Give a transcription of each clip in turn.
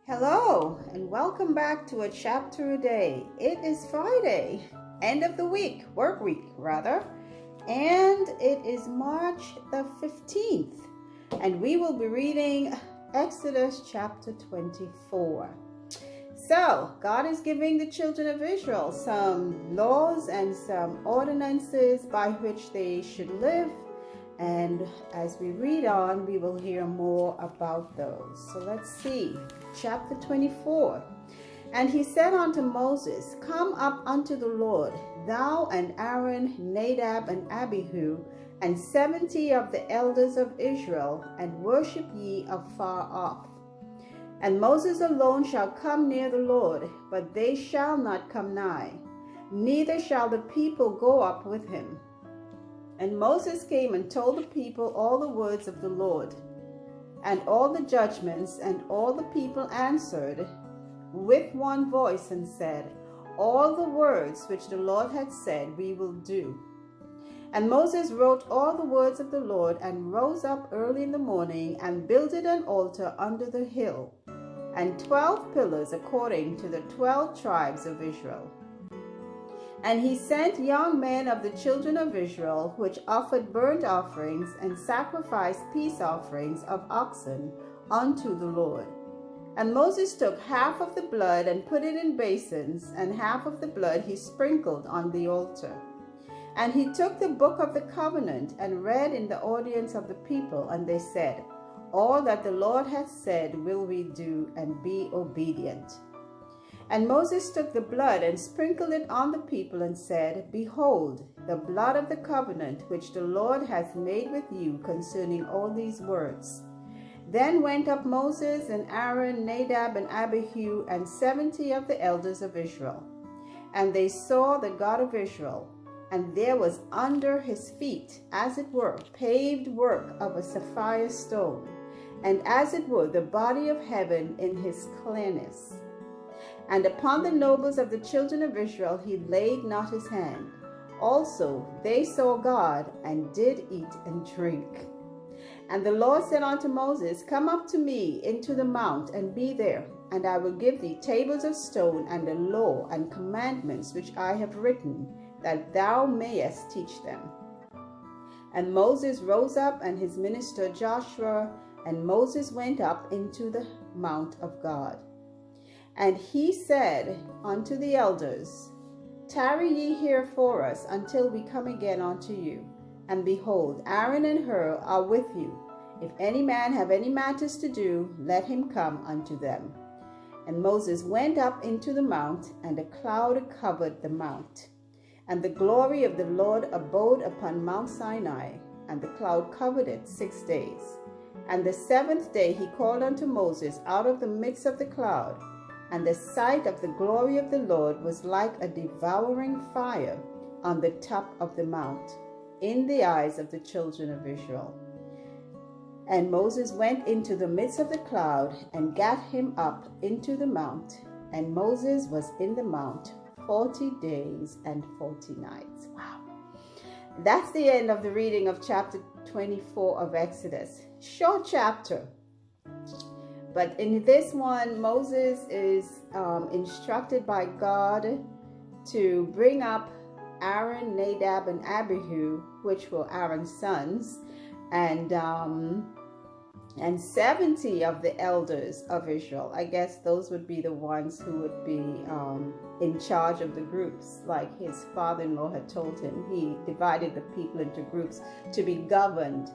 Hello, and welcome back to a chapter a day. It is Friday, end of the week, work week rather, and it is March the 15th, and we will be reading Exodus chapter 24. So, God is giving the children of Israel some laws and some ordinances by which they should live. And as we read on, we will hear more about those. So let's see. Chapter 24. And he said unto Moses, Come up unto the Lord, thou and Aaron, Nadab and Abihu, and 70 of the elders of Israel, and worship ye afar off. And Moses alone shall come near the Lord, but they shall not come nigh, neither shall the people go up with him. And Moses came and told the people all the words of the Lord, and all the judgments, and all the people answered with one voice and said, All the words which the Lord had said we will do. And Moses wrote all the words of the Lord, and rose up early in the morning, and builded an altar under the hill, and 12 pillars according to the 12 tribes of Israel. And he sent young men of the children of Israel, which offered burnt offerings and sacrificed peace offerings of oxen unto the Lord. And Moses took half of the blood and put it in basins, and half of the blood he sprinkled on the altar. And he took the book of the covenant and read in the audience of the people, and they said, All that the Lord hath said will we do, and be obedient. And Moses took the blood and sprinkled it on the people, and said, Behold, the blood of the covenant which the Lord hath made with you concerning all these words. Then went up Moses and Aaron, Nadab and Abihu, and 70 of the elders of Israel. And they saw the God of Israel, and there was under his feet, as it were, paved work of a sapphire stone, and as it were the body of heaven in his clearness. And upon the nobles of the children of Israel he laid not his hand. Also they saw God, and did eat and drink. And the Lord said unto Moses, Come up to me into the mount, and be there, and I will give thee tables of stone, and the law and commandments which I have written, that thou mayest teach them. And Moses rose up, and his minister Joshua, and Moses went up into the mount of God. And he said unto the elders, Tarry ye here for us until we come again unto you. And behold, Aaron and Hur are with you. If any man have any matters to do, let him come unto them. And Moses went up into the mount, and a cloud covered the mount. And the glory of the Lord abode upon Mount Sinai, and the cloud covered it 6 days. And the 7th day he called unto Moses out of the midst of the cloud. And the sight of the glory of the Lord was like a devouring fire on the top of the mount, in the eyes of the children of Israel. And Moses went into the midst of the cloud, and gat him up into the mount. And Moses was in the mount 40 days and 40 nights. Wow. That's the end of the reading of chapter 24 of Exodus. Short chapter. But in this one, Moses is instructed by God to bring up Aaron, Nadab, and Abihu, which were Aaron's sons, and 70 of the elders of Israel. I guess those would be the ones who would be in charge of the groups, like his father-in-law had told him. He divided the people into groups to be governed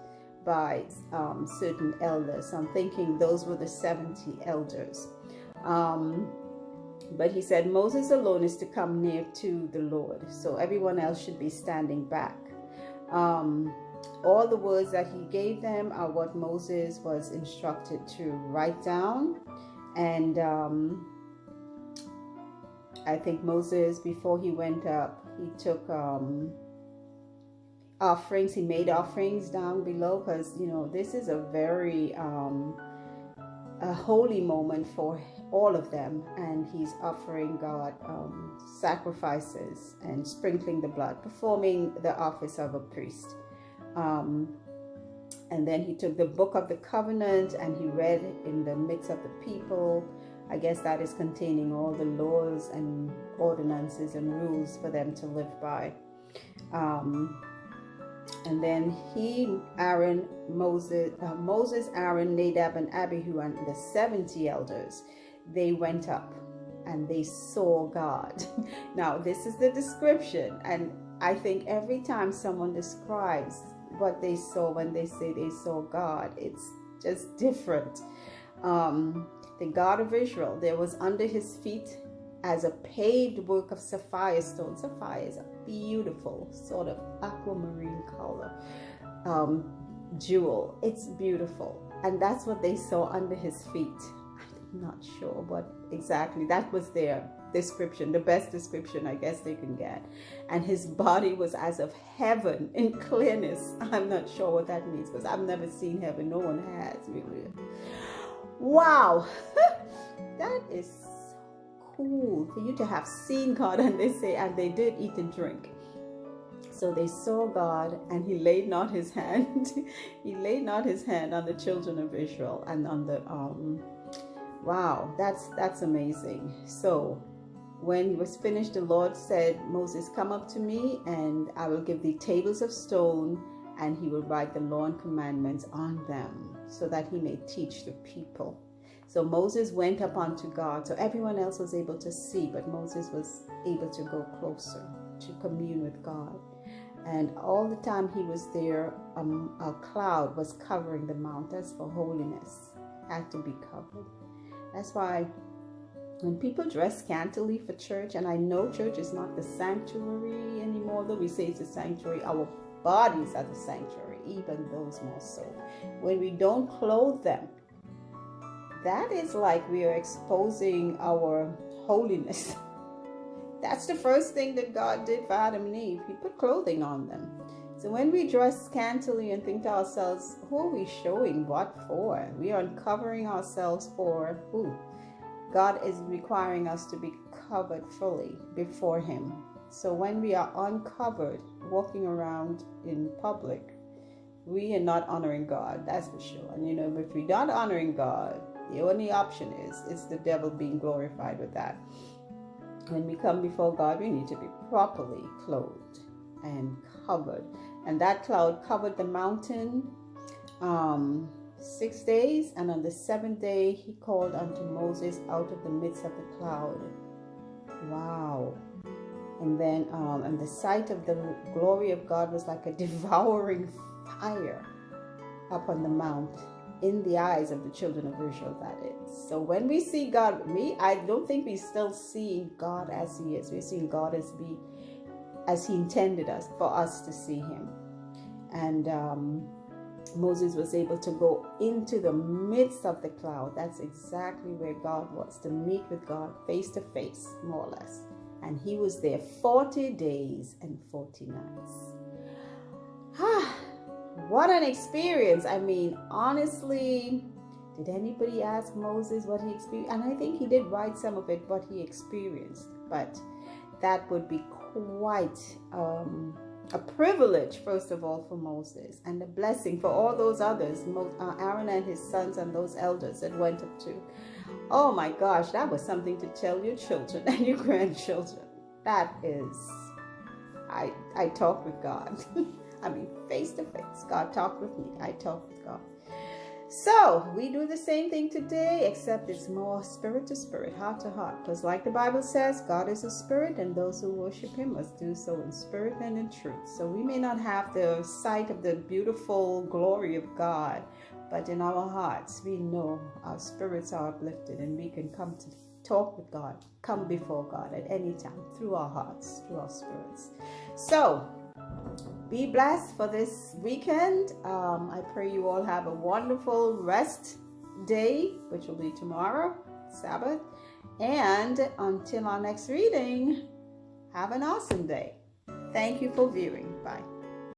by certain elders. I'm thinking those were the 70 elders. But he said Moses alone is to come near to the Lord, so everyone else should be standing back. All the words that he gave them are what Moses was instructed to write down. And I think Moses, before he went up, he took offerings. He made offerings down below, because this is a very a holy moment for all of them, and he's offering God sacrifices and sprinkling the blood, performing the office of a priest. And then he took the book of the covenant, and he read in the midst of the people I guess that is containing all the laws and ordinances and rules for them to live by. And then Moses, Aaron, Nadab, and Abihu, and the 70 elders, they went up and they saw God. Now, this is the description. And I think every time someone describes what they saw when they say they saw God, it's just different. The God of Israel, there was under his feet as a paved work of sapphire stone. Sapphire is a beautiful sort of aquamarine color jewel. It's beautiful. And that's what they saw under his feet. I'm not sure what exactly. That was their description, the best description I guess they can get. And his body was as of heaven in clearness. I'm not sure what that means because I've never seen heaven. No one has really. Wow. That is cool for you to have seen God. And they say, and they did eat and drink. So they saw God, and he laid not his hand. He laid not his hand on the children of Israel and on the wow, that's amazing. So when it was finished, the Lord said, Moses, come up to me, and I will give thee tables of stone, and he will write the law and commandments on them, so that he may teach the people. So Moses went up unto God. So everyone else was able to see, but Moses was able to go closer to commune with God. And all the time he was there, a cloud was covering the mount. That's for holiness. Had to be covered. That's why when people dress scantily for church, and I know church is not the sanctuary anymore, though we say it's a sanctuary, our bodies are the sanctuary, even those more so. When we don't clothe them, that is like we are exposing our holiness. That's the first thing that God did for Adam and Eve. He put clothing on them. So when we dress scantily and think to ourselves, who are we showing what for? We are uncovering ourselves for who? God is requiring us to be covered fully before him. So when we are uncovered, walking around in public, we are not honoring God, that's for sure. And if we're not honoring God, the only option is the devil being glorified with that. When we come before God, we need to be properly clothed and covered. And that cloud covered the mountain 6 days. And on the 7th day, he called unto Moses out of the midst of the cloud. Wow. And then and the sight of the glory of God was like a devouring fire up on the mount, in the eyes of the children of Israel, that is. So when we see God, I don't think we still see God as he is. We're seeing God as he intended us, for us to see him. And Moses was able to go into the midst of the cloud. That's exactly where God was, to meet with God face to face, more or less. And he was there 40 days and 40 nights. What an experience. I mean, honestly, did anybody ask Moses what he experienced? And I think he did write some of it, what he experienced. But that would be quite a privilege, first of all, for Moses, and a blessing for all those others, Aaron and his sons and those elders that went up to. Oh my gosh, that was something to tell your children and your grandchildren. That is, I talk with God. I mean, face to face. God talked with me. I talk with God. So we do the same thing today, except it's more spirit to spirit, heart to heart. Because like the Bible says, God is a spirit, and those who worship him must do so in spirit and in truth. So we may not have the sight of the beautiful glory of God, but in our hearts, we know our spirits are uplifted, and we can come to talk with God, come before God at any time, through our hearts, through our spirits. So be blessed for this weekend. I pray you all have a wonderful rest day, which will be tomorrow, Sabbath. And until our next reading, have an awesome day. Thank you for viewing. Bye.